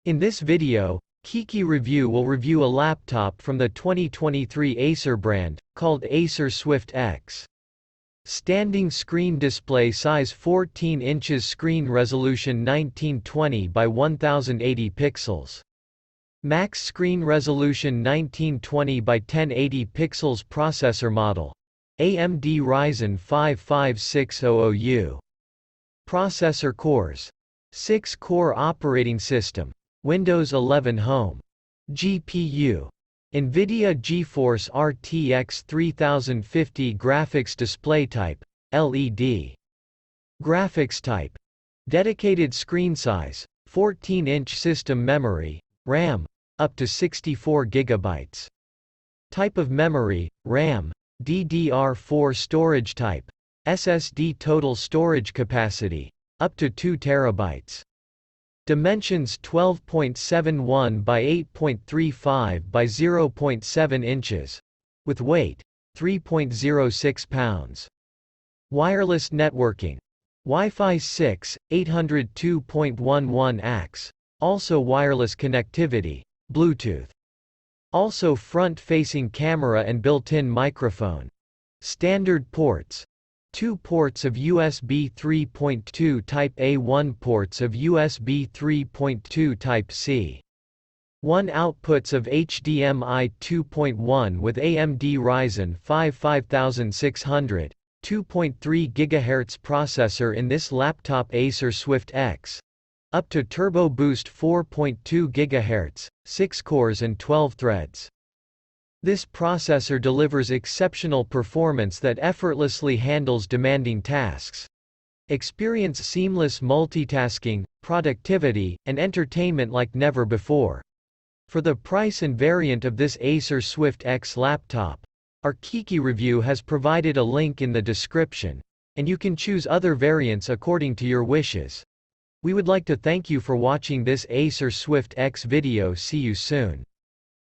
In this video, Kiki Review will review a laptop from the 2023 Acer brand, called Acer Swift X. Standing screen display size 14 inches, screen resolution 1920 by 1080 pixels. Max screen resolution 1920 by 1080 pixels. Processor model AMD Ryzen 5 5600U. Processor cores 6 core. Operating system Windows 11 Home. GPU NVIDIA GeForce RTX 3050. Graphics display type LED. Graphics type dedicated. Screen size 14-inch. System memory RAM up to 64 GB. Type of memory RAM DDR4. Storage type SSD. Total storage capacity up to 2 TB. Dimensions 12.71 by 8.35 by 0.7 inches. With weight 3.06 pounds. Wireless networking Wi-Fi 6, 802.11 AX. Also wireless connectivity, Bluetooth. Also front-facing camera and built-in microphone. Standard ports 2 ports of USB 3.2 Type A, 1 ports of USB 3.2 Type C. 1 outputs of HDMI 2.1 with AMD Ryzen 5 5600, 2.3 GHz processor in this laptop. Acer Swift X. Up to Turbo Boost 4.2 GHz, 6 cores and 12 threads. This processor delivers exceptional performance that effortlessly handles demanding tasks. Experience seamless multitasking, productivity, and entertainment like never before. For the price and variant of this Acer Swift X laptop, our Kiki review has provided a link in the description, and you can choose other variants according to your wishes. We would like to thank you for watching this Acer Swift X video. See you soon.